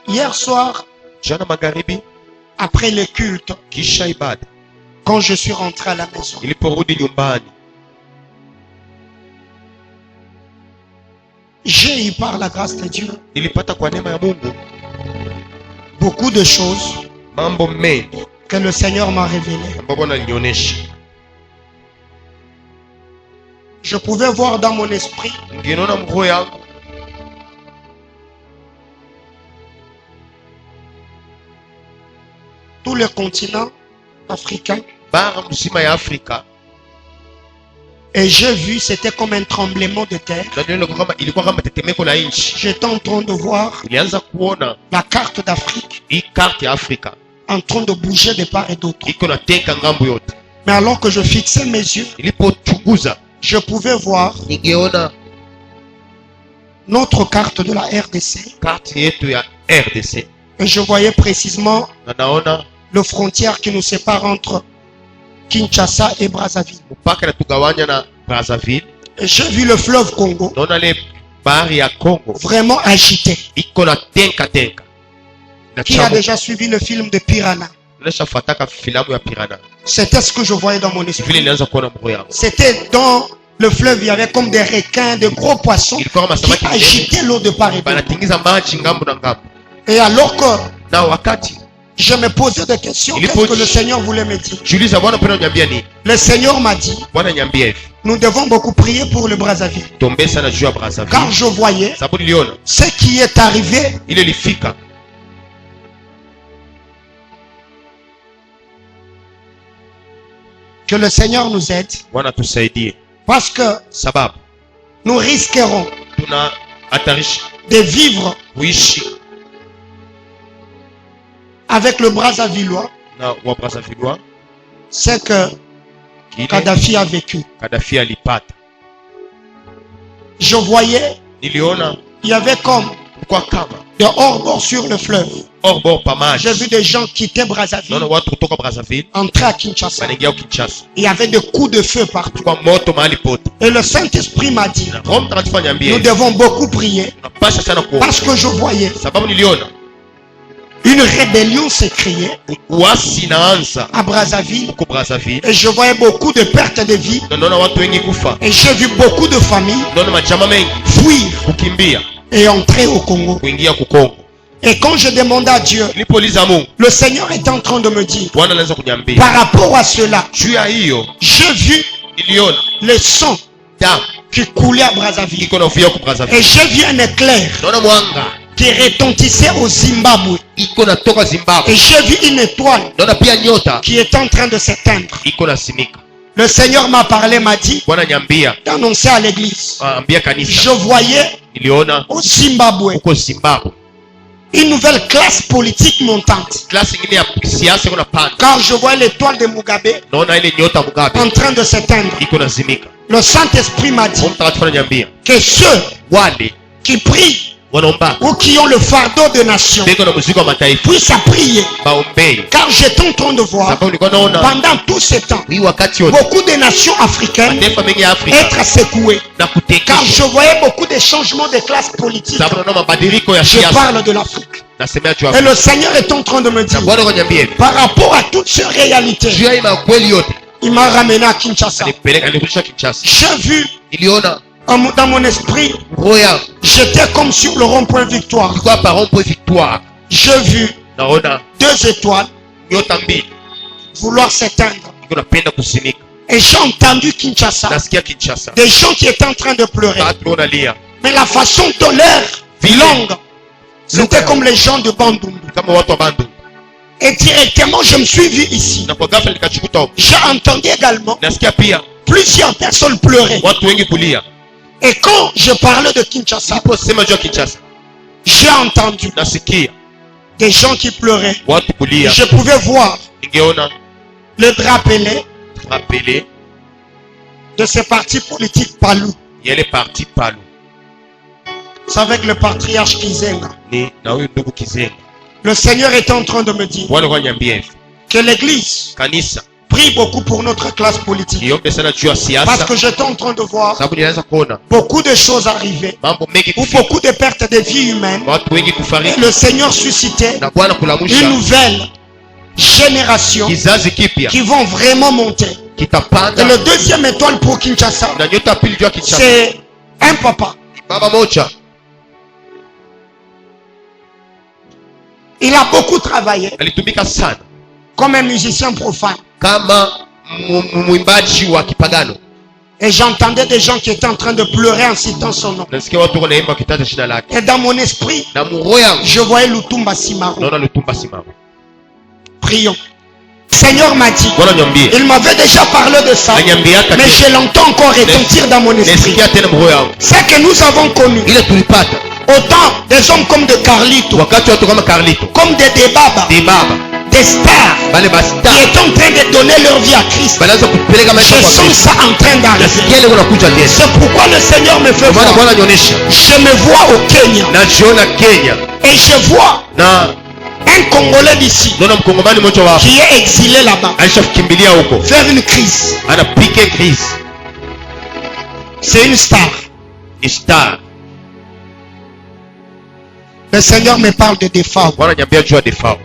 Hier soir, jana magharibi, après le culte, kisha ibada, quand je suis rentré à la maison, niliporudi nyumbani, j'ai eu par la grâce de Dieu nilipata kwa neema ya Mungu beaucoup de choses mambo mengi que le Seigneur m'a révélées. ambayo Bwana alinionyesha. Je pouvais voir dans mon esprit Ningeniona mroho yangu tout le continent africain bara mzima ya Afrika, et j'ai vu, c'était comme un tremblement de terre. na ndio ilikuwa kama tetemeko la nchi. J'étais en train de voir Nilianza kuona la carte d'Afrique hii carte ya Afrika en train de bouger de part et d'autre. iko na teka ngambo yote. Mais alors que je fixais mes yeux, Nilipochunguza je pouvais voir ningeona notre carte de la RDC. carte yetu ya RDC, Et je voyais précisément na naona le frontière qui nous sépare entre Kinshasa et Brazzaville. mpaka natugawanya na Brazzaville. Et j'ai vu le fleuve Congo Naona le bahari ya Congo vraiment agité. iko na tenka. Qui a déjà suivi le film de Piranha? Nishafuataka filamu ya Piranha. C'était ce que je voyais dans mon Vile esprit. nilianza kuona mroho yangu. C'était dans le fleuve, il y avait comme des requins, de gros poissons Ilikuwa kama qui samaki minene agitaient l'eau de part et d'autre. banatingiza maji ngambo na ngambo. Et alors que Na wakati je me posais des questions, Il est qu'est-ce que beau. le Seigneur voulait me dire? jiuliza, Bwana penda uniambia nini? Le Seigneur m'a dit, Bwana niambia hivi, nous devons beaucoup prier pour le Brazzaville. tombe sana juu ya Car Brazzaville. je voyais Sababu niliona ce qui est arrivé. ile ilifika. Que le Seigneur nous aide. Bwana tusaidie, Parce que sababu nous risquerons tuna hatarisha de vivre kuishi avec le Brazzavillois na wa Brazzaville ce que kile Kadhafi a vécu. Kadhafi alipata. Je voyais, Niliona il y avait comme kwa kama de hors-bord sur le fleuve. hors bord pa maji. J'ai vu des gens quitter Brazzaville, Naona watu kutoka Brazzaville entrer à Kinshasa. wanaingia Kinshasa, Il y avait des coups de feu partout. kwa moto mahali pote. Et le Saint-Esprit m'a dit, Na Roho Mtakatifu aniambia nous hivi, devons beaucoup prier. tunapasha sana kuomba, Parce que je voyais sababu niliona une rébellion s'écrier uasi inaanza à Brazzaville. huko Brazzaville. Et je voyais beaucoup de pertes de vie. Na naona watu wengi kufa, Et j'ai vu beaucoup de familles naona majama mengi fuir kukimbia et entrer au Congo. kuingia kukongo. Et quand je demandais à Dieu, Nilipouliza Mungu, le Seigneur est en train de me dire, Bwana anaanza kuniambia par rapport à cela, juu ya hiyo. j'ai vu Niliona le sang damu qui coulait à Brazzaville. iko na ufia ku Brazzaville, Et j'ai vu un éclair naona mwanga qui retentissait au Zimbabwe. iko natoka Zimbabwe, Et j'ai vu une étoile naona pia nyota qui est en train de s'éteindre. iko na simika. Le Seigneur m'a parlé, m'a dit Bwana niambia, d'annoncer à l'église. ambia kanisa. Je voyais Niliona au Zimbabwe huko Zimbabwe une nouvelle classe politique montante. klasi ingine ya siasa iko napanda, Quand je voyais l'étoile de Mugabe naona ile nyota Mugabe en train de s'éteindre, iko na zimika. le Saint-Esprit m'a dit Roho Mtakatifu ananiambia que ceux wale qui prient wanaomba ou qui ont le fardeau de nation beko na mzigo wa mataifa puissent prier. baombei, Car j'étais en train de voir sababu nilikuwa naona pendant tout ce temps hii wakati yote beaucoup de nations africaines mataifa mengi ya Afrika être secouées. na Car kutekeshwa, je voyais beaucoup de changements de classe politique. sababu naona mabadiliko ya Je siasa. parle de l'Afrique. Nasemea juu ya Et Afrika. le Seigneur est en train de me dire, Bwana kaniambia hivi, par rapport à toutes ces réalités, juu ya hii makweli yote il m'a ramené à Kinshasa. alirudisha Kinshasa. J'ai vu Niliona dans mon esprit, roho yangu j'étais comme sur le rond-point Victoire. ilikuwa par rond-point Victoire, J'ai vu naona 2 étoiles nyota mbili vouloir s'éteindre. iko napenda kusimika. Et j'ai entendu Kinshasa, Nasikia Kinshasa des gens qui étaient en train de pleurer. watu wanalia Mais la façon de leur langue, c'était comme les gens de Bandundu. kama watu wa Bandu, Et directement, je me suis vu ici. na kwa ghafla nikachikuta huko. J'ai entendu également Nasikia pia plusieurs personnes pleurer. watu wengi kulia. Et quand je parlais de Kinshasa, Niliposema juu ya Kinshasa, j'ai entendu nasikia des gens qui pleuraient. watu kulia. Je pouvais voir Ningeona le drapelet rapele de ce parti politique Palou. yale parti Palu C'est avec le patriarche Kizenga. ni na huyu ndugu Kizenga. Le Seigneur est en train de me dire Bwana kaniambia hivi, que l'église kanisa prie Prie beaucoup pour notre classe politique. niombe sana juu ya Parce siasa que j'étais en train de voir sababu nilianza kuona beaucoup de choses arriver. mambo mengi Ou kufika, beaucoup de pertes de vie humaine. watu wengi Et kufariki le Seigneur suscitait na Bwana une kulamusha nouvelle génération kizazi kipya qui vont vraiment monter. Et kitapanda. le deuxième étoile pour Kinshasa, Na nyota pili juu ya Kinshasa, c'est un papa. baba moja Il a beaucoup travaillé alitumika sana comme un musicien profane. kama mwimbaji wa kipagano. Et j'entendais des gens qui étaient en train de pleurer en citant son nom. Nasikia watu wanaimba wakitaja jina lake, Et dans mon esprit, na muroho yangu je voyais Lutumba Simaro. naona Lutumba Simaro. Prions. Seigneur m'a dit, Bwana niambie, il m'avait déjà parlé de ça, anyambiaka mais je l'entends encore retentir dans mon esprit. nasikia tena muroho yangu C'est que nous avons connu ile tulipata autant des hommes comme de Carlito, wakati watu kama Carlito, comme des Debaba, de baba des stars bale qui basta est en train de donner leur vie à Christ. banaanza kupeleka maisha Je kwa sens Kristo. ça en train d'arriver. Nasikia ile kunakuja tena. C'est pourquoi le Seigneur me fait Kwa maana voir. Bwana anionyesha Je me vois au Kenya najiona Kenya et je vois na un Congolais d'ici naona mkongomani mmoja wa qui est exilé là-bas, alishakimbilia huko, faire une crise. anapike crise, C'est une star. ni star. Le Seigneur me parle de défaut. Bwana niambia juu ya defao